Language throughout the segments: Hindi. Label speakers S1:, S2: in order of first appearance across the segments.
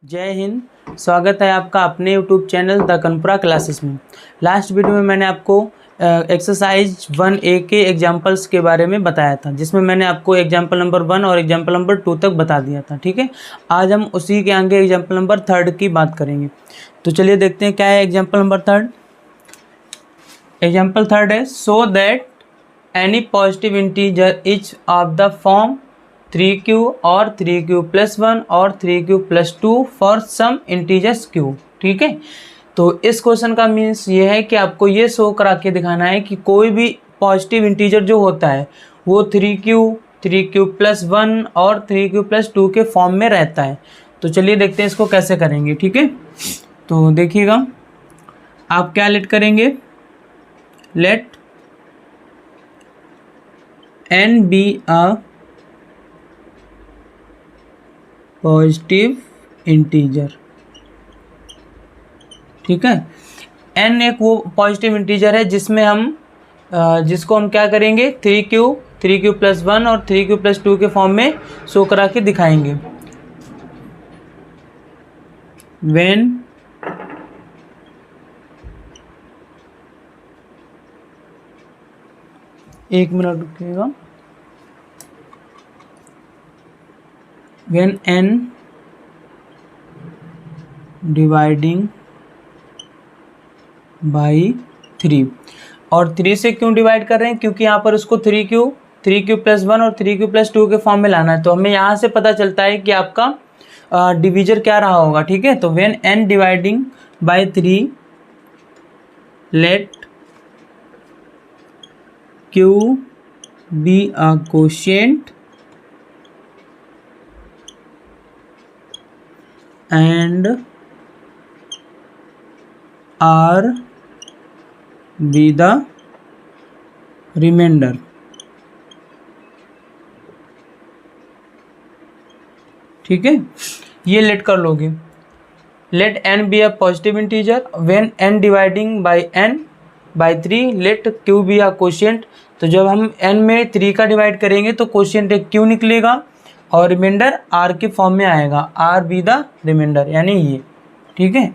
S1: जय हिंद। स्वागत है आपका अपने यूट्यूब चैनल द कनपुरा क्लासेस में। लास्ट वीडियो में मैंने आपको एक्सरसाइज 1A के एग्जाम्पल्स के बारे में बताया था, जिसमें मैंने आपको एग्जाम्पल नंबर 1 और एग्जाम्पल नंबर 2 तक बता दिया था। ठीक है, आज हम उसी के आगे एग्जाम्पल नंबर 3 की बात करेंगे। तो चलिए देखते हैं क्या है एग्जाम्पल नंबर 3। एग्जाम्पल 3 है so that any positive integer each of the form 3q और 3q+1 और 3q+2 for some integers q। ठीक है, तो इस क्वेश्चन का मीन्स ये है कि आपको ये शो करा के दिखाना है कि कोई भी पॉजिटिव इंटीजर जो होता है वो 3q 3q+1 और 3q+2 के फॉर्म में रहता है। तो चलिए देखते हैं इसको कैसे करेंगे। ठीक है, तो देखिएगा आप क्या लेट करेंगे, let n be a positive integer. ठीक है, n एक वो पॉजिटिव इंटीजर है जिसमें हम जिसको हम क्या करेंगे 3q 3q+1 और 3q+2 के फॉर्म में शो करा के दिखाएंगे। व्हेन एक मिनट रुकिएगा, व्हेन n डिवाइडिंग बाई 3। और 3 से क्यों डिवाइड कर रहे हैं, क्योंकि यहाँ पर उसको 3q 3q+1 और 3q+2 के फॉर्म में लाना है। तो हमें यहाँ से पता चलता है कि आपका डिवीजर क्या रहा होगा। ठीक है, तो when n dividing by 3 let q be a quotient and R be the remainder। ठीक है, ये लेट कर लोगे, let n be a positive integer when n dividing by n by 3 let q be a quotient. तो जब हम n में 3 का डिवाइड करेंगे तो क्वोशिएंट एक q निकलेगा और रिमाइंडर r के फॉर्म में आएगा, r बी द रिमाइंडर, यानी ये। ठीक है,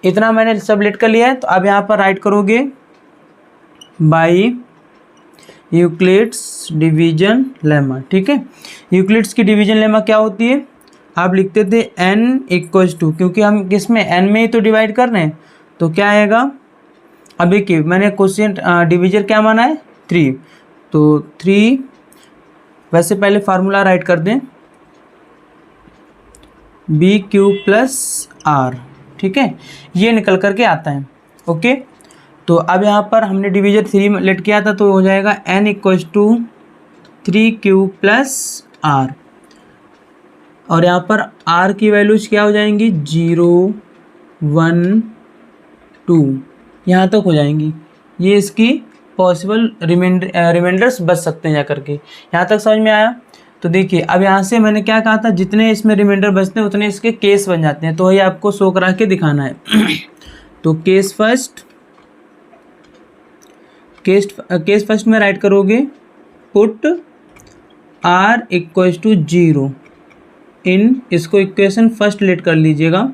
S1: इतना मैंने सब लेट कर लिया है। तो अब यहाँ पर राइट करोगे बाई यूक्लिड्स डिवीजन लेमा। ठीक है, यूक्लिड्स की डिवीजन लेमा क्या होती है, आप लिखते थे n=2, क्योंकि हम किस में n में ही तो डिवाइड कर रहे हैं, तो क्या आएगा। अब देखिए मैंने क्वोशिएंट डिवीजर क्या माना है 3, तो 3 वैसे पहले फार्मूला राइट कर दें BQ+R। ठीक है, ये निकल करके आता है। ओके, तो अब यहाँ पर हमने डिवीजर 3 में लेट किया था, तो हो जाएगा n=3q+R और यहाँ पर R की वैल्यूज क्या हो जाएंगी 0 1 2, यहाँ तक हो जाएंगी। ये इसकी पॉसिबल रिमाइंडर्स बच सकते हैं जा करके। यहाँ तक समझ में आया। तो देखिए अब यहाँ से मैंने क्या कहा था, जितने इसमें रिमाइंडर बचते हैं उतने इसके केस बन जाते हैं। तो ये आपको शो करा के दिखाना है। तो केस फर्स्ट में राइट करोगे पुट R = 0 इन, इसको इक्वेशन फर्स्ट लेट कर लीजिएगा,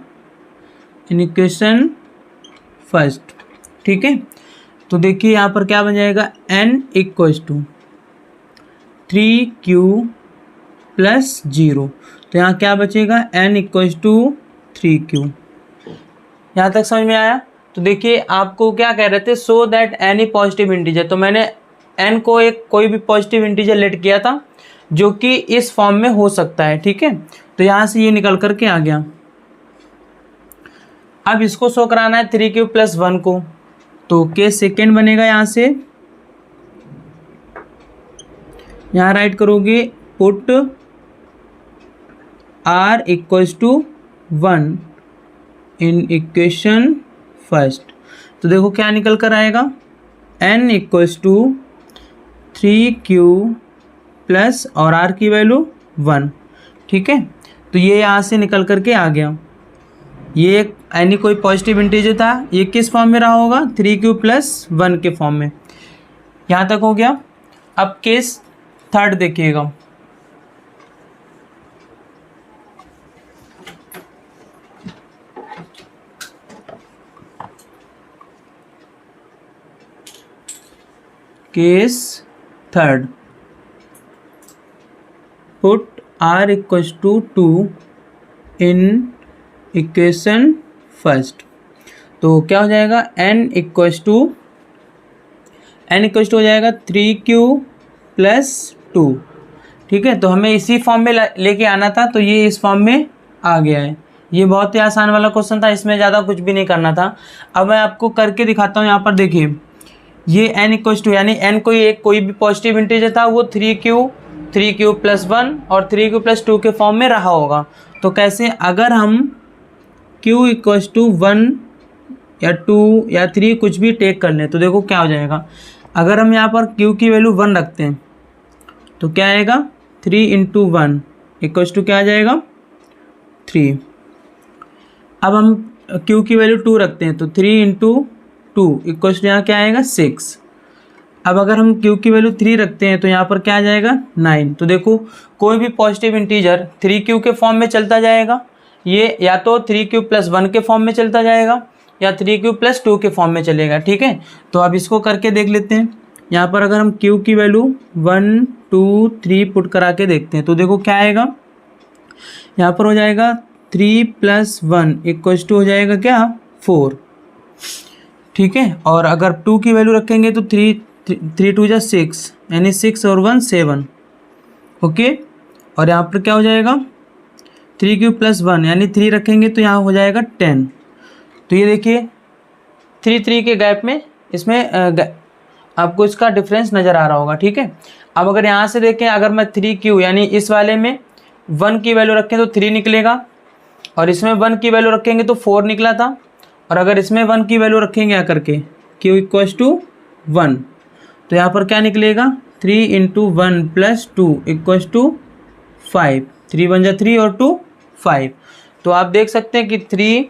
S1: इन इक्वेशन फर्स्ट। ठीक है, तो देखिए यहाँ पर क्या बन जाएगा n=3q+0। तो यहाँ क्या बचेगा n=3q। यहाँ तक समझ में आया। तो देखिए आपको क्या कह रहे थे, so that any positive integer, तो मैंने n को एक कोई भी पॉजिटिव इंटीजर लेट किया था जो कि इस फॉर्म में हो सकता है। ठीक है, तो यहाँ से ये निकल करके आ गया। अब इसको शो कराना है 3q+1 को, तो केस सेकेंड बनेगा। यहाँ से यहाँ राइट करोगे put R = 1 in equation first. तो देखो क्या निकल कर आएगा n=3q+ और R की वैल्यू 1। ठीक है, तो ये यहाँ से निकल करके आ गया। ये एनी कोई पॉजिटिव इंटीजर था, ये किस फॉर्म में रहा होगा 3q+1 के फॉर्म में। यहाँ तक हो गया। अब केस थर्ड देखिएगा, case third, put r equals to 2 in equation first. तो क्या हो जाएगा, n इक्वल्स टू हो जाएगा 3q प्लस 2। ठीक है, तो हमें इसी फॉर्म में लेके आना था, तो ये इस फॉर्म में आ गया है। ये बहुत ही आसान वाला क्वेश्चन था, इसमें ज़्यादा कुछ भी नहीं करना था। अब मैं आपको करके दिखाता हूँ। यहाँ पर देखिए, ये n इक्वल्स टू, यानी n कोई भी पॉजिटिव इंटीजर था, वो 3q प्लस 1 और 3q प्लस 2 के फॉर्म में रहा होगा। तो कैसे, अगर हम q इक्वल्स टू 1 या 2 या 3 कुछ भी टेक कर लें, तो देखो क्या हो जाएगा। अगर हम यहाँ पर q की वैल्यू 1 रखते हैं तो क्या आएगा, 3 इंटू 1 इक्वल्स टू क्या आ जाएगा, 3। अब हम q की वैल्यू 2 रखते हैं तो 3 इंटू 2 इक्वल्स टू यहाँ क्या आएगा, 6। अब अगर हम q की वैल्यू 3 रखते हैं तो यहाँ पर क्या आ जाएगा, 9। तो देखो, कोई भी पॉजिटिव इंटीजर 3q के फॉर्म में चलता जाएगा, ये या तो 3q प्लस 1 के फॉर्म में चलता जाएगा या 3q प्लस 2 के फॉर्म में चलेगा। ठीक है, तो अब इसको करके देख लेते हैं। यहाँ पर अगर हम q की वैल्यू 1 2 3 पुट करा के देखते हैं तो देखो क्या आएगा, यहाँ पर हो जाएगा 3 प्लस 1 इक्वल्स टू हो जाएगा क्या, 4। ठीक है, और अगर 2 की वैल्यू रखेंगे तो 3 2 जा 6, यानी 6 और 1 7। ओके, और यहाँ पर क्या हो जाएगा, 3q प्लस 1 यानी 3 रखेंगे तो यहाँ हो जाएगा 10। तो ये देखिए 3 के गैप में इसमें आपको इसका डिफरेंस नज़र आ रहा होगा। ठीक है, अब अगर यहाँ से देखें, अगर मैं 3q यानी इस वाले में 1 की वैल्यू रखें तो 3 निकलेगा, और इसमें 1 की वैल्यू रखेंगे तो 4 निकला था, और अगर इसमें 1 की वैल्यू रखेंगे आकर के q इक्वल्स टू 1, तो यहाँ पर क्या निकलेगा, 3 इंटू 1 प्लस 2 इक्वल्स टू 5। 3 1 जा 3 और 2 5। तो आप देख सकते हैं कि 3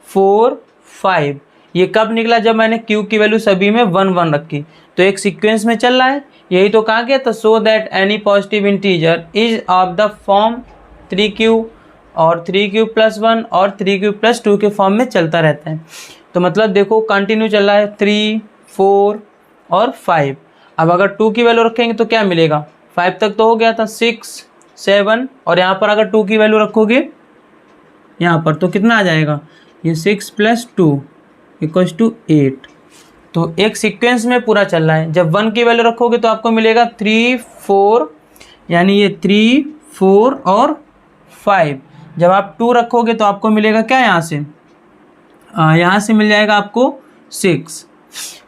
S1: 4 5 ये कब निकला, जब मैंने q की वैल्यू सभी में 1 1 रखी। तो एक सीक्वेंस में चल रहा है, यही तो कहा गया था, so that any positive integer is of the form 3q और 3q प्लस 1 और 3q प्लस 2 के फॉर्म में चलता रहता है। तो मतलब देखो कंटिन्यू चल रहा है, 3 4 और 5। अब अगर 2 की वैल्यू रखेंगे तो क्या मिलेगा, 5 तक तो हो गया था, 6 7, और यहाँ पर अगर 2 की वैल्यू रखोगे यहाँ पर तो कितना आ जाएगा, ये 6 प्लस 2 इक्वल्स टू 8। तो एक सीक्वेंस में पूरा चल रहा है। जब 1 की वैल्यू रखोगे तो आपको मिलेगा 3 4, यानी ये 3 4 और 5। जब आप 2 रखोगे तो आपको मिलेगा क्या, यहाँ से मिल जाएगा आपको 6।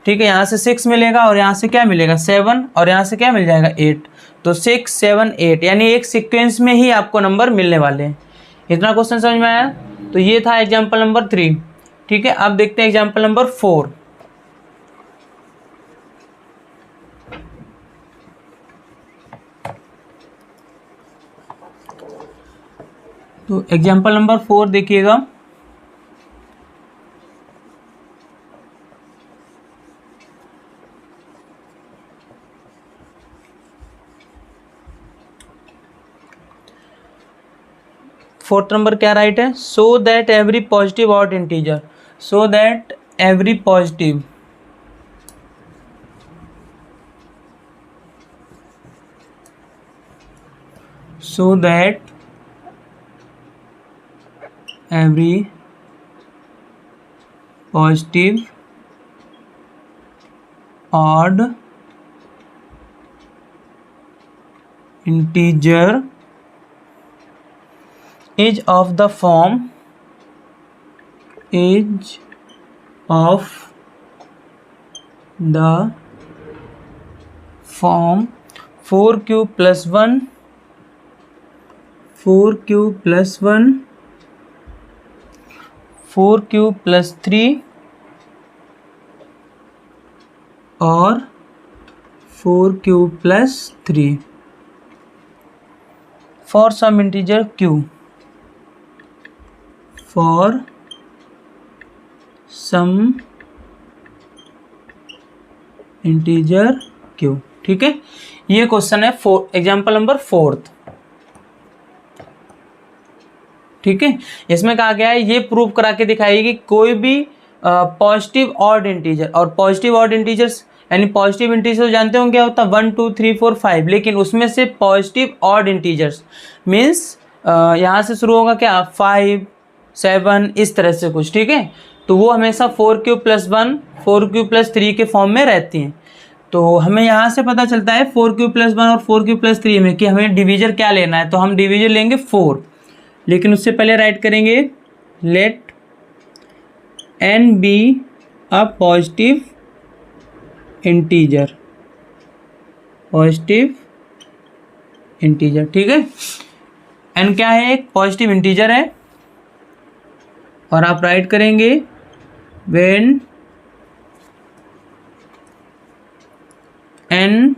S1: ठीक है, यहाँ से 6 मिलेगा, और यहाँ से क्या मिलेगा, 7, और यहाँ से क्या मिल जाएगा, 8। तो 6 7 8, यानी एक सीक्वेंस में ही आपको नंबर मिलने वाले हैं। इतना क्वेश्चन समझ में आया। तो ये था एग्जाम्पल नंबर 3। ठीक है, अब देखते हैं एग्जाम्पल नंबर 4। तो एग्जाम्पल नंबर 4 देखिएगा। फोर्थ नंबर क्या राइट है, so that every positive odd integer, so that every positive so that every positive odd integer is of the form 4q plus 1 4q plus 1 4q plus 3 और 4q plus 3 for some integer q, for some integer q। ठीक है, ये क्वेश्चन है एग्जाम्पल नंबर 4। ठीक है, इसमें कहा गया है ये प्रूव करा के दिखाइए कि कोई भी पॉजिटिव ऑड इंटीजर, और पॉजिटिव ऑड इंटीजर्स यानी पॉजिटिव इंटीजर जानते होंगे क्या होता है, 1 2 3 4 5, लेकिन उसमें से पॉजिटिव ऑड इंटीजर्स मीन्स यहाँ से शुरू होगा क्या 5 7 इस तरह से कुछ, ठीक है। तो वो हमेशा 4³+1 4³+3 के फॉर्म में रहती हैं। तो हमें यहाँ से पता चलता है 4³+1 और 4³+3 में कि हमें डिवीजर क्या लेना है, तो हम डिवीजर लेंगे 4, लेकिन उससे पहले राइट करेंगे let n be a positive integer, positive integer, ठीक है। n क्या है, एक पॉजिटिव इंटीजर है, और आप राइट करेंगे when n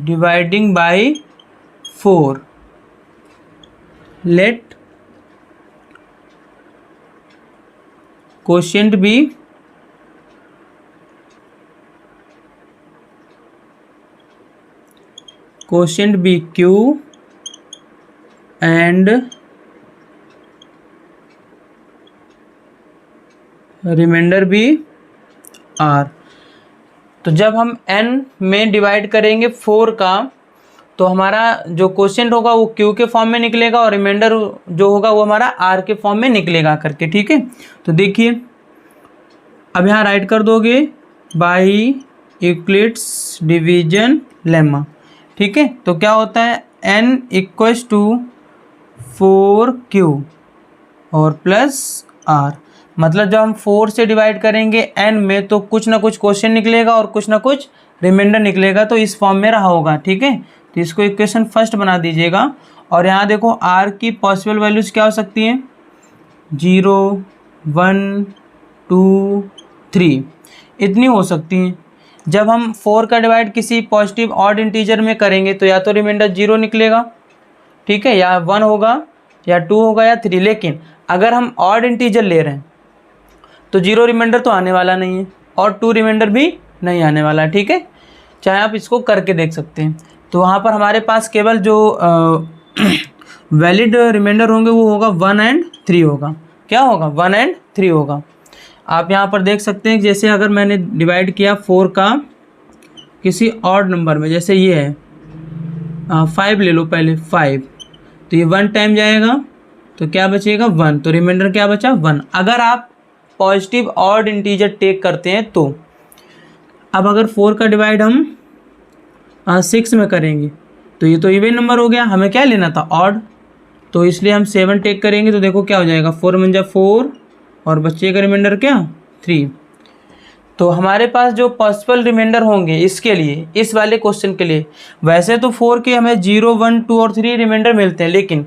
S1: dividing by 4 let quotient be q and remainder be r। तो जब हम n में डिवाइड करेंगे 4 का, तो हमारा जो क्वोशिएंट होगा वो q के फॉर्म में निकलेगा और रिमाइंडर जो होगा वो हमारा r के फॉर्म में निकलेगा करके, ठीक है। तो देखिए अब यहाँ राइट कर दोगे बाय यूक्लिड्स डिवीजन लेमा, ठीक है। तो क्या होता है n = 4q और प्लस r, मतलब जब हम 4 से डिवाइड करेंगे n में तो कुछ ना कुछ क्वोशिएंट निकलेगा और कुछ ना कुछ रिमाइंडर निकलेगा, तो इस फॉर्म में रहा होगा, ठीक है। तो इसको इक्वेशन फर्स्ट बना दीजिएगा। और यहाँ देखो r की पॉसिबल वैल्यूज़ क्या हो सकती हैं, 0 1 2 3 इतनी हो सकती हैं। जब हम 4 का डिवाइड किसी पॉजिटिव ऑड इंटीजर में करेंगे तो या तो रिमाइंडर 0 निकलेगा, ठीक है, या 1 होगा या 2 होगा या 3। लेकिन अगर हम ऑड इंटीजर ले रहे हैं तो 0 रिमाइंडर तो आने वाला नहीं है और 2 रिमाइंडर भी नहीं आने वाला, ठीक है। चाहे आप इसको करके देख सकते हैं। तो वहाँ पर हमारे पास केवल जो वैलिड रिमाइंडर होंगे वो होगा 1 और 3 होगा। क्या होगा, 1 और 3 होगा। आप यहाँ पर देख सकते हैं जैसे अगर मैंने डिवाइड किया 4 का किसी ऑड नंबर में, जैसे ये है 5 ले लो पहले 5, तो ये 1 टाइम जाएगा तो क्या बचेगा 1, तो रिमाइंडर क्या बचा 1। अगर आप पॉजिटिव ऑड इंटीजर टेक करते हैं तो अब अगर 4 का डिवाइड हम 6 में करेंगे तो ये तो इवन नंबर हो गया, हमें क्या लेना था ऑड, तो इसलिए हम 7 टेक करेंगे तो देखो क्या हो जाएगा 4 × 4 और बच्चे का रिमाइंडर क्या 3। तो हमारे पास जो पॉसिबल रिमाइंडर होंगे इसके लिए, इस वाले क्वेश्चन के लिए, वैसे तो 4 के हमें 0 1 2 और 3 रिमाइंडर मिलते हैं, लेकिन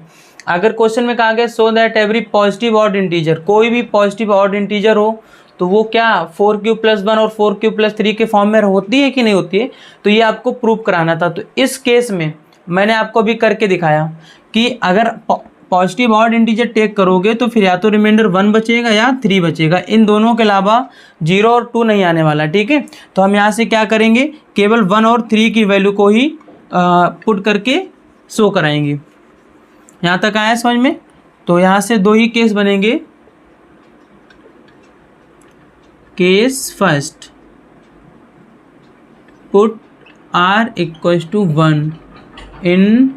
S1: अगर क्वेश्चन में कहा गया so that every positive odd integer, कोई भी पॉजिटिव ऑड इंटीजर हो तो वो क्या 4³+1 और 4³+3 के फॉर्म में होती है कि नहीं होती है, तो ये आपको प्रूव कराना था। तो इस केस में मैंने आपको अभी करके दिखाया कि अगर पॉजिटिव ऑड इंटीजर टेक करोगे तो फिर या तो रिमाइंडर 1 बचेगा या 3 बचेगा, इन दोनों के अलावा 0 और 2 नहीं आने वाला, ठीक है। तो हम यहाँ से क्या करेंगे, केवल 1 और 3 की वैल्यू को ही पुट करके शो कराएंगे। यहाँ तक आया समझ में। तो यहाँ से 2 ही केस बनेंगे। Case first, put r = 1 in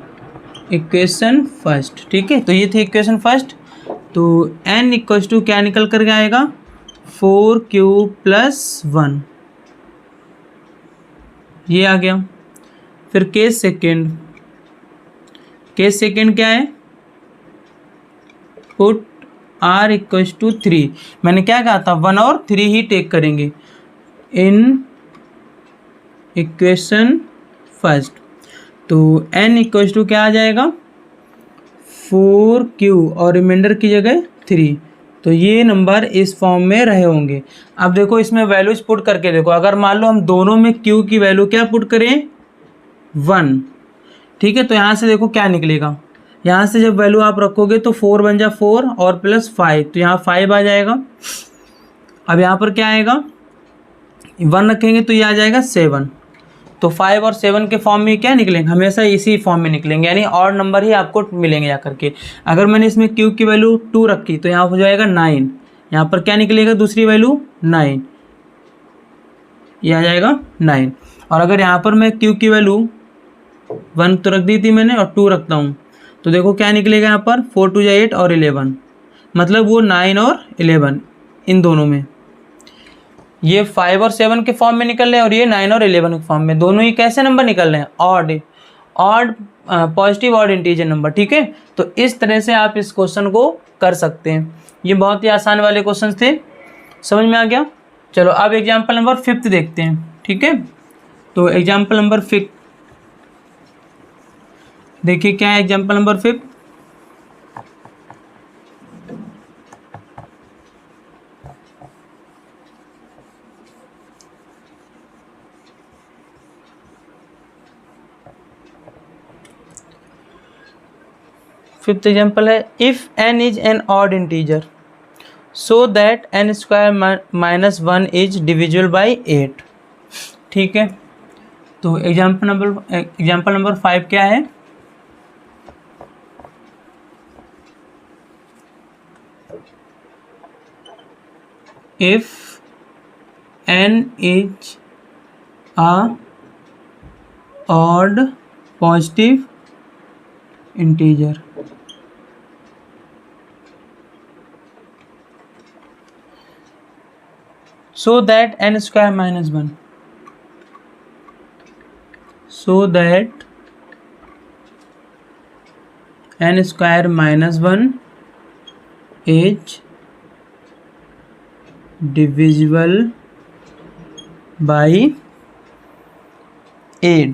S1: equation first, ठीक है। तो ये थी इक्वेशन फर्स्ट। तो n = क्या निकल कर आएगा 4q+1, ये आ गया। फिर केस सेकेंड, केस सेकेंड क्या है, पुट r = 3, मैंने क्या कहा था 1 और 3 ही टेक करेंगे इन इक्वेशन फर्स्ट। तो n = क्या आ जाएगा 4q और रिमाइंडर की जगह 3, तो ये नंबर इस फॉर्म में रहे होंगे। अब देखो इसमें वैल्यूज पुट करके देखो, अगर मान लो हम दोनों में q की वैल्यू क्या पुट करें 1, ठीक है, तो यहाँ से देखो क्या निकलेगा, यहाँ से जब वैल्यू आप रखोगे तो 4 बन जा 4 और +5, तो यहाँ 5 आ जाएगा। अब यहाँ पर क्या आएगा 1 रखेंगे तो ये आ जाएगा 7, तो 5 और 7 के फॉर्म में क्या निकलेंगे, हमेशा इसी फॉर्म में निकलेंगे, यानी ऑड नंबर ही आपको मिलेंगे जा करके। अगर मैंने इसमें q की वैल्यू 2 रखी तो यहाँ हो जाएगा 9, यहाँ पर क्या निकलेगा दूसरी वैल्यू 9, ये आ जाएगा 9। और अगर यहाँ पर मैं Q की वैल्यू 1 तो रख दी थी मैंने और 2 रखता हूँ तो देखो क्या निकलेगा यहाँ पर 4 2 8 और 11, मतलब वो 9 और 11 इन दोनों में, ये 5 और 7 के फॉर्म में निकल रहे हैं और ये 9 और 11 के फॉर्म में। दोनों ही कैसे नंबर निकल रहे हैं? Odd positive odd integer number. ठीक है, तो इस तरह से आप इस क्वेश्चन को कर सकते हैं। ये बहुत ही आसान वाले क्वेश्चन थे, समझ में आ गया। चलो अब एग्जाम्पल नंबर 5 देखते हैं। ठीक है, तो एग्जाम्पल नंबर 5 देखिए क्या है। एग्जाम्पल नंबर 5, फिफ्थ एग्जाम्पल है, if n is an odd integer so that n square minus 1 is divisible by 8। ठीक है, तो एग्जाम्पल नंबर 5 क्या है? If n is a odd positive integer so that n square minus 1, so that n square minus 1 is divisible by 8।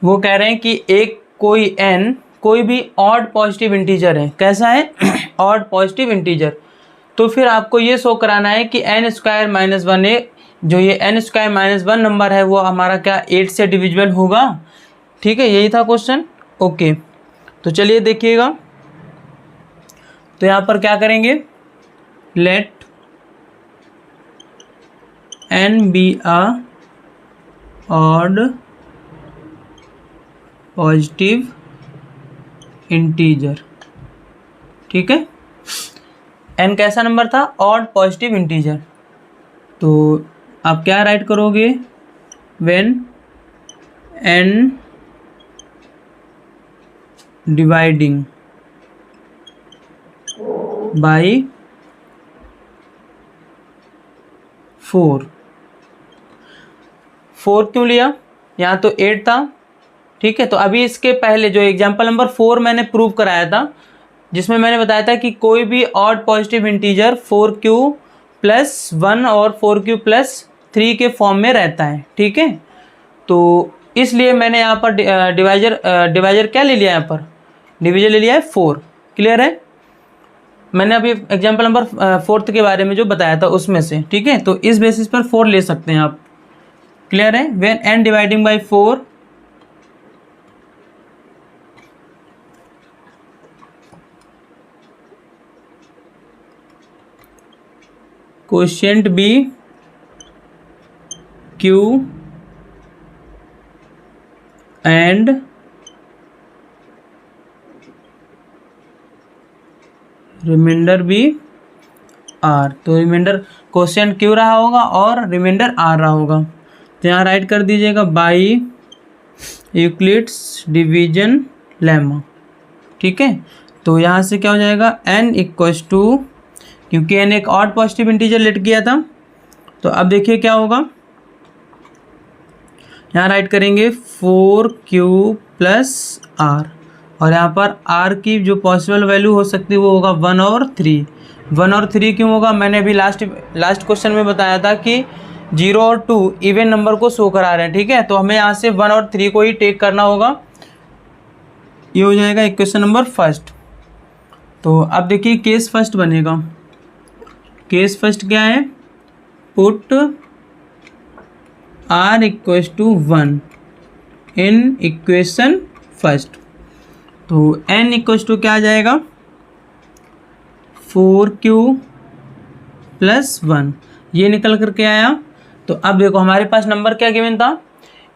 S1: वो कह रहे हैं कि एक कोई n कोई भी ऑड पॉजिटिव इंटीजर है। कैसा है? Odd positive integer. तो फिर आपको ये शो कराना है कि n स्क्वायर माइनस 1 है, जो ये n स्क्वायर माइनस 1 नंबर है वो हमारा क्या 8 से डिविजिबल होगा। ठीक है, यही था क्वेश्चन। ओके, तो चलिए देखिएगा। तो यहाँ पर क्या करेंगे, let n be a odd positive integer. ठीक है, n कैसा नंबर था? Odd positive integer. तो आप क्या राइट करोगे, व्हेन n डिवाइडिंग बाई 4। 4 क्यों लिया? यहाँ तो 8 था। ठीक है, तो अभी इसके पहले जो एग्जाम्पल नंबर 4 मैंने प्रूव कराया था, जिसमें मैंने बताया था कि कोई भी odd positive integer 4q plus 1 और 4q प्लस 3 के फॉर्म में रहता है। ठीक है, तो इसलिए मैंने यहाँ पर डिवाइजर क्या ले लिया, यहाँ पर डिवीजर ले लिया है 4। क्लियर है? मैंने अभी एग्जाम्पल नंबर 4 के बारे में जो बताया था उसमें से। ठीक है, तो इस बेसिस पर 4 ले सकते हैं आप। क्लियर है? When n dividing by 4 quotient be q and remainder be r। तो रिमाइंडर क्वोशिएंट q रहा होगा और रिमाइंडर r रहा होगा। तो यहाँ राइट कर दीजिएगा बाई यूक्लिड्स डिवीजन लेमा। ठीक है, तो यहाँ से क्या हो जाएगा, n इक्वल्स टू, क्योंकि n एक ऑड पॉजिटिव इंटीजर लेट किया था, तो अब देखिए क्या होगा। यहाँ राइट करेंगे 4q प्लस r, और यहाँ पर r की जो पॉसिबल वैल्यू हो सकती है वो होगा 1 और 3। 1 और 3 क्यों होगा? मैंने अभी लास्ट क्वेश्चन में बताया था कि 0 और 2 इवन नंबर को शो करा रहे हैं। ठीक है, तो हमें यहाँ से 1 और 3 को ही टेक करना होगा। ये हो जाएगा इक्वेशन नंबर 1। तो अब देखिए केस फर्स्ट बनेगा। केस फर्स्ट क्या है, put r equals to 1 in equation first. तो n इक्वल्स टू क्या आ जाएगा, 4q प्लस 1, ये निकल करके आया। तो अब देखो हमारे पास नंबर क्या गिवन था,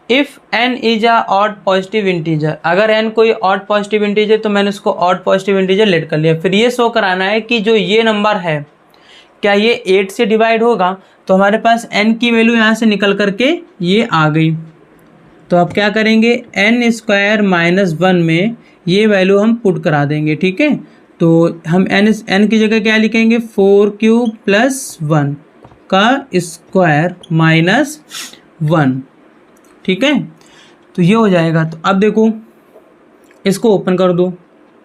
S1: if n is a odd positive integer. अगर n कोई ऑड पॉजिटिव इंटीजर तो मैंने उसको ऑड पॉजिटिव इंटीजर लेट कर लिया। फिर ये शो कराना है कि जो ये नंबर है क्या ये 8 से डिवाइड होगा? तो हमारे पास n की वैल्यू यहाँ से निकल करके ये आ गई। तो अब क्या करेंगे, n स्क्वायर माइनस 1 में ये वैल्यू हम पुट करा देंगे, ठीक है। तो हम n की जगह क्या लिखेंगे, 4q प्लस 1 का स्क्वायर माइनस 1, ठीक है। तो ये हो जाएगा। तो अब देखो इसको ओपन कर दो,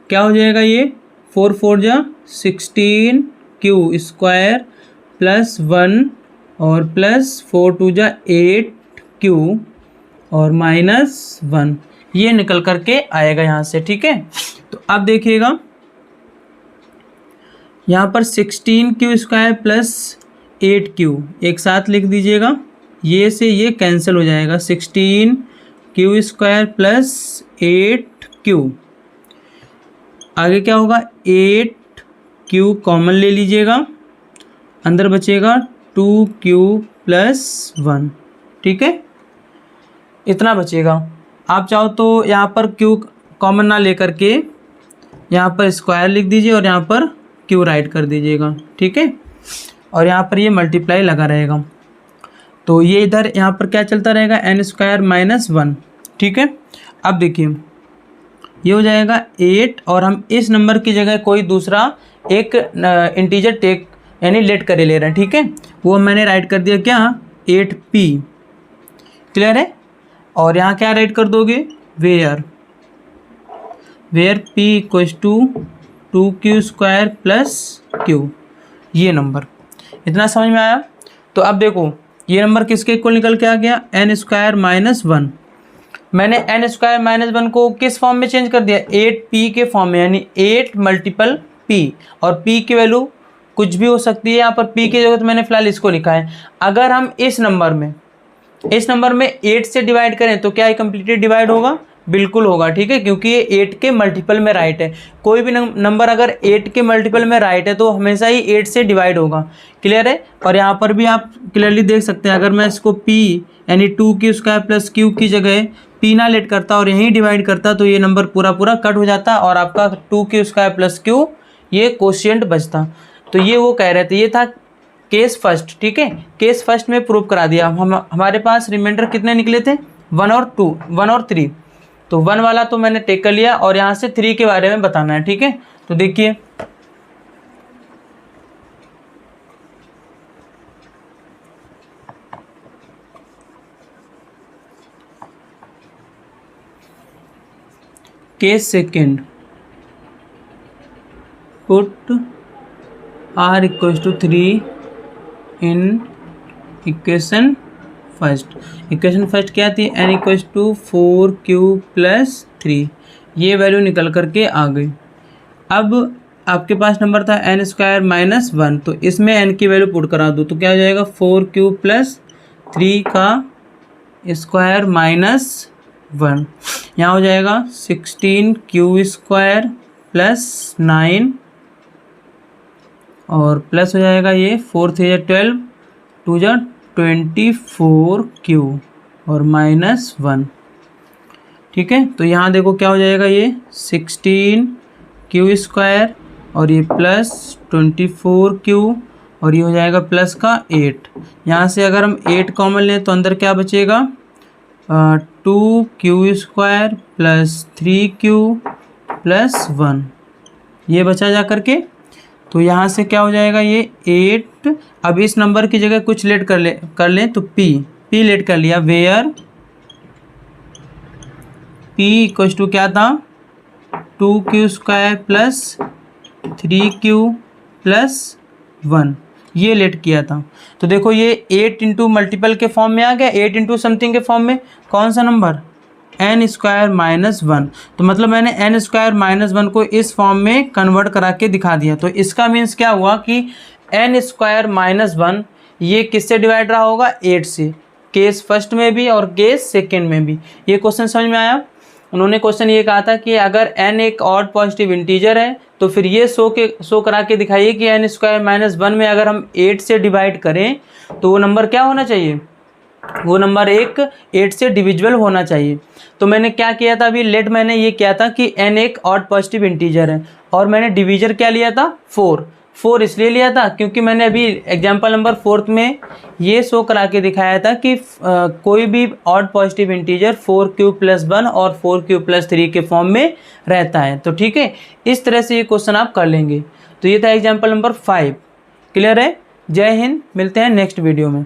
S1: क्या हो जाएगा, ये 4 4 जा 16q स्क्वायर प्लस 1 और प्लस 4 2 जा 8q और माइनस 1, ये निकल करके आएगा यहाँ से, ठीक है। तो अब देखिएगा यहाँ पर 16q स्क्वायर प्लस 8q एक साथ लिख दीजिएगा, ये से ये कैंसिल हो जाएगा, 16q स्क्वायर प्लस 8q, आगे क्या होगा, 8q कॉमन ले लीजिएगा, अंदर बचेगा 2q प्लस 1, ठीक है, इतना बचेगा। आप चाहो तो यहाँ पर q कॉमन ना लेकर के यहाँ पर स्क्वायर लिख दीजिए और यहाँ पर q राइट कर दीजिएगा, ठीक है, और यहाँ पर ये मल्टीप्लाई लगा रहेगा। तो ये इधर यहाँ पर क्या चलता रहेगा, n स्क्वायर माइनस 1, ठीक है। अब देखिए ये हो जाएगा 8 और हम इस नंबर की जगह कोई दूसरा एक इंटीजर टेक यानी लेट करे ले रहे हैं, ठीक है। वो मैंने राइट कर दिया क्या, 8p, क्लियर है। और यहाँ क्या राइट कर दोगे, where p equals to 2q square plus q, ये नंबर, इतना समझ में आया। तो अब देखो ये नंबर किसके इक्वल निकल के आ गया, n स्क्वायर माइनस 1। मैंने n स्क्वायर माइनस 1 को किस फॉर्म में चेंज कर दिया, 8p के फॉर्म में, यानी 8 मल्टीपल p, और p की वैल्यू कुछ भी हो सकती है, यहाँ पर p की जगह तो मैंने फिलहाल इसको लिखा है। अगर हम इस नंबर में 8 से डिवाइड करें तो क्या ये कम्प्लीटली डिवाइड होगा, बिल्कुल होगा, ठीक है, क्योंकि ये 8 के मल्टीपल में राइट है। कोई भी नंबर अगर 8 के मल्टीपल में राइट है तो हमेशा ही 8 से डिवाइड होगा, क्लियर है। और यहाँ पर भी आप क्लियरली देख सकते हैं, अगर मैं इसको p यानी 2q स्क्वायर प्लस q की जगह p ना लेट करता और यहीं डिवाइड करता तो ये नंबर पूरा पूरा कट हो जाता और आपका 2q स्क्वायर प्लस q ये कोशिएंट बचता। तो ये वो कह रहे थे, ये था केस फर्स्ट, ठीक है। केस फर्स्ट में प्रूव करा दिया। हमारे पास रिमाइंडर कितने निकले थे, 1 और 3। तो 1 वाला तो मैंने टेक कर लिया और यहाँ से 3 के बारे में बताना है, ठीक है। तो देखिए case second, put r equals to 3 in equation first. Equation first क्या थी, n equals to 4q plus 3, ये वैल्यू निकल करके आ गई। अब आपके पास नंबर था n स्क्वायर माइनस 1, तो इसमें n की वैल्यू पुट करा दो तो क्या हो जाएगा, 4q प्लस 3 का स्क्वायर माइनस 1, यहाँ हो जाएगा 16q स्क्वायर प्लस 9 और प्लस हो जाएगा ये 4 3 12 2 24q और माइनस 1, ठीक है। तो यहाँ देखो क्या हो जाएगा, ये 16q स्क्वायर और ये प्लस 24q और ये हो जाएगा प्लस का 8। यहाँ से अगर हम 8 कॉमन लें तो अंदर क्या बचेगा, 2q square plus 3q plus 1, ये बचा जा करके। तो यहाँ से क्या हो जाएगा, ये 8। अब इस नंबर की जगह कुछ लेट कर लें तो p लेट कर लिया, वेयर p इक्वल्स टू क्या था, 2q square plus 3q plus 1, ये लेट किया था। तो देखो ये 8 इंटू मल्टीपल के फॉर्म में आ गया, 8 इंटू समथिंग के फॉर्म में, कौन सा नंबर, n स्क्वायर माइनस 1। तो मतलब मैंने n स्क्वायर माइनस 1 को इस फॉर्म में कन्वर्ट करा के दिखा दिया। तो इसका मीन्स क्या हुआ कि n स्क्वायर माइनस 1 ये किससे डिवाइड रहा होगा, 8 से, केस फर्स्ट में भी और केस सेकेंड में भी। ये क्वेश्चन समझ में आया। उन्होंने क्वेश्चन ये कहा था कि अगर n एक ऑड पॉजिटिव इंटीजर है तो फिर ये शो करा के दिखाइए कि n स्क्वायर माइनस 1 में अगर हम 8 से डिवाइड करें तो वो नंबर क्या होना चाहिए, वो नंबर 8 से डिविजिबल होना चाहिए। तो मैंने क्या किया था, अभी मैंने ये किया था कि n एक ऑड पॉजिटिव इंटीजर है और मैंने डिवीजर क्या लिया था, 4। 4 इसलिए लिया था क्योंकि मैंने अभी एग्जाम्पल नंबर 4 में ये शो करा के दिखाया था कि कोई भी ऑड पॉजिटिव इंटीजर 4q+1 और 4q+3 के फॉर्म में रहता है। तो ठीक है, इस तरह से ये क्वेश्चन आप कर लेंगे। तो ये था एग्जाम्पल नंबर 5। क्लियर है? जय हिंद, मिलते हैं नेक्स्ट वीडियो में।